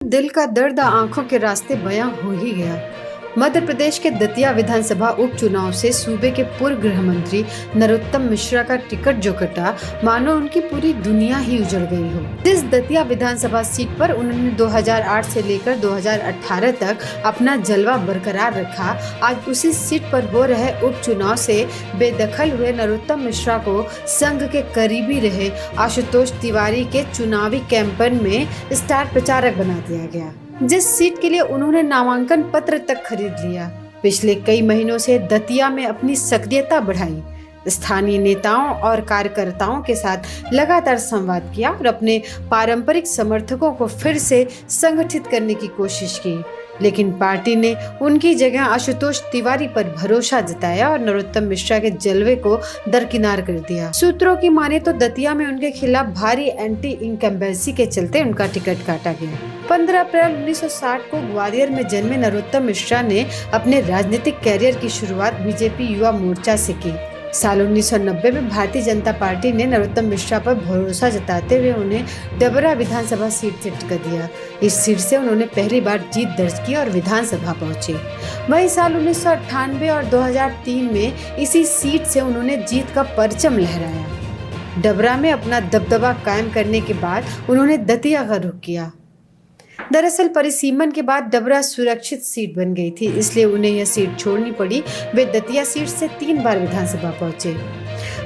दिल का दर्द आंखों के रास्ते बयां हो ही गया। मध्य प्रदेश के दतिया विधानसभा उपचुनाव से सूबे के पूर्व गृह मंत्री नरोत्तम मिश्रा का टिकट जो कटा, मानो उनकी पूरी दुनिया ही उजड़ गई हो। जिस दतिया विधानसभा सीट पर उन्होंने 2008 से लेकर 2018 तक अपना जलवा बरकरार रखा, आज उसी सीट पर हो रहे उपचुनाव से बेदखल हुए नरोत्तम मिश्रा को संघ के करीबी रहे आशुतोष तिवारी के चुनावी कैंपेन में स्टार प्रचारक बना दिया गया, जिस सीट के लिए उन्होंने नामांकन पत्र तक खरीद लिया। पिछले कई महीनों से दतिया में अपनी सक्रियता बढ़ाई, स्थानीय नेताओं और कार्यकर्ताओं के साथ लगातार संवाद किया और अपने पारंपरिक समर्थकों को फिर से संगठित करने की कोशिश की, लेकिन पार्टी ने उनकी जगह आशुतोष तिवारी पर भरोसा जताया और नरोत्तम मिश्रा के जलवे को दरकिनार कर दिया। सूत्रों की माने तो दतिया में उनके खिलाफ भारी एंटी इनकम्बेंसी के चलते उनका टिकट काटा गया। 15 अप्रैल 1960 को ग्वालियर में जन्मे नरोत्तम मिश्रा ने अपने राजनीतिक कैरियर की शुरुआत बीजेपी युवा मोर्चा से की। साल 1990 में भारतीय जनता पार्टी ने नरोत्तम मिश्रा पर भरोसा जताते हुए उन्हें डबरा विधानसभा सीट से टिकट दिया। इस सीट से उन्होंने पहली बार जीत दर्ज की और विधानसभा पहुंचे। वहीं साल 1998 और 2003 में इसी सीट से उन्होंने जीत का परचम लहराया। डबरा में अपना दबदबा कायम करने के बाद उन्होंने दतिया का रुख किया। दरअसल परिसीमन के बाद डबरा सुरक्षित सीट बन गई थी, इसलिए उन्हें यह सीट छोड़नी पड़ी। वे दतिया सीट से 3 बार विधानसभा पहुंचे।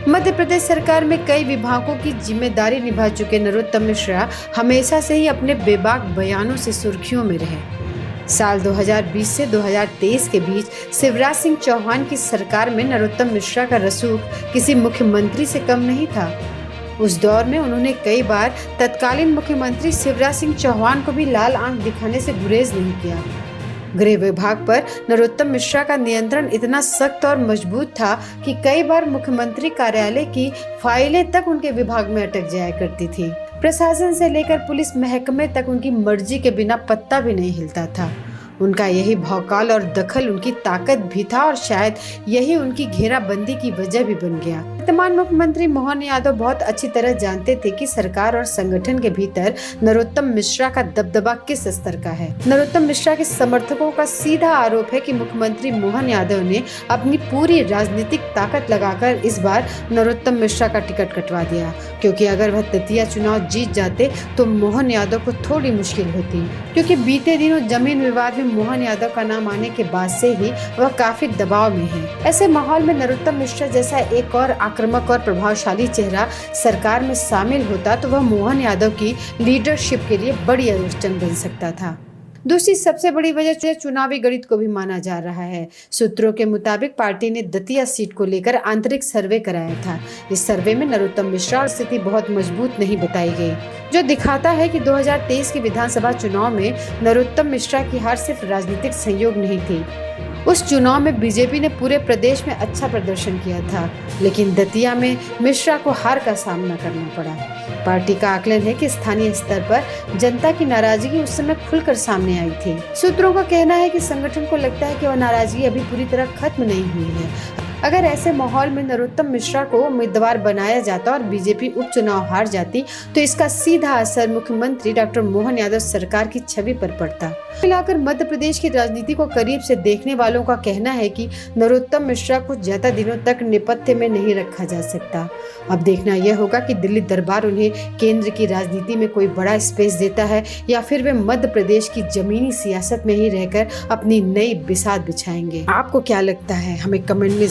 मध्य प्रदेश सरकार में कई विभागों की जिम्मेदारी निभा चुके नरोत्तम मिश्रा हमेशा से ही अपने बेबाक बयानों से सुर्खियों में रहे। साल 2020 से 2023 के बीच शिवराज सिंह चौहान की सरकार में नरोत्तम मिश्रा का रसूख किसी मुख्यमंत्री से कम नहीं था। उस दौर में उन्होंने कई बार तत्कालीन मुख्यमंत्री शिवराज सिंह चौहान को भी लाल आंख दिखाने से गुरेज नहीं किया। गृह विभाग पर नरोत्तम मिश्रा का नियंत्रण इतना सख्त और मजबूत था कि कई बार मुख्यमंत्री कार्यालय की फाइलें तक उनके विभाग में अटक जाया करती थी। प्रशासन से लेकर पुलिस महकमे तक उनकी मर्जी के बिना पत्ता भी नहीं हिलता था। उनका यही भौकाल और दखल उनकी ताकत भी था और शायद यही उनकी घेराबंदी की वजह भी बन गया। वर्तमान मुख्यमंत्री मोहन यादव बहुत अच्छी तरह जानते थे कि सरकार और संगठन के भीतर नरोत्तम मिश्रा का दबदबा किस स्तर का है। नरोत्तम मिश्रा के समर्थकों का सीधा आरोप है कि मुख्यमंत्री मोहन यादव ने अपनी पूरी राजनीतिक ताकत लगाकर इस बार नरोत्तम मिश्रा का टिकट कटवा दिया, क्योंकि अगर वह दतिया चुनाव जीत जाते तो मोहन यादव को थोड़ी मुश्किल होती, क्योंकि बीते दिनों जमीन विवाद में मोहन यादव का नाम आने के बाद से ही वह काफी दबाव में है। ऐसे माहौल में नरोत्तम मिश्रा जैसा एक और आक्रामक और प्रभावशाली चेहरा सरकार में शामिल होता तो वह मोहन यादव की लीडरशिप के लिए बड़ी अड़चन बन सकता था। दूसरी सबसे बड़ी वजह चुनावी गणित को भी माना जा रहा है। सूत्रों के मुताबिक पार्टी ने दतिया सीट को लेकर आंतरिक सर्वे कराया था। इस सर्वे में नरोत्तम मिश्रा की स्थिति बहुत मजबूत नहीं बताई गई, जो दिखाता है कि 2023 के विधानसभा चुनाव में नरोत्तम मिश्रा की हार सिर्फ राजनीतिक संयोग नहीं थी। उस चुनाव में बीजेपी ने पूरे प्रदेश में अच्छा प्रदर्शन किया था, लेकिन दतिया में मिश्रा को हार का सामना करना पड़ा। पार्टी का आकलन है कि स्थानीय स्तर पर जनता की नाराजगी उस समय खुलकर सामने आई थी। सूत्रों का कहना है कि संगठन को लगता है कि वह नाराजगी अभी पूरी तरह खत्म नहीं हुई है। अगर ऐसे माहौल में नरोत्तम मिश्रा को उम्मीदवार बनाया जाता और बीजेपी उपचुनाव हार जाती तो इसका सीधा असर मुख्यमंत्री डॉक्टर मोहन यादव सरकार की छवि पर पड़ता। मिलाकर मध्य प्रदेश की राजनीति को करीब से देखने वालों का कहना है कि नरोत्तम मिश्रा को ज्यादा दिनों तक नेपथ्य में नहीं रखा जा सकता। अब देखना यह होगा कि दिल्ली दरबार उन्हें केंद्र की राजनीति में कोई बड़ा स्पेस देता है या फिर वे मध्य प्रदेश की जमीनी सियासत में ही रहकर अपनी नई बिसात बिछाएंगे। आपको क्या लगता है, हमें कमेंट में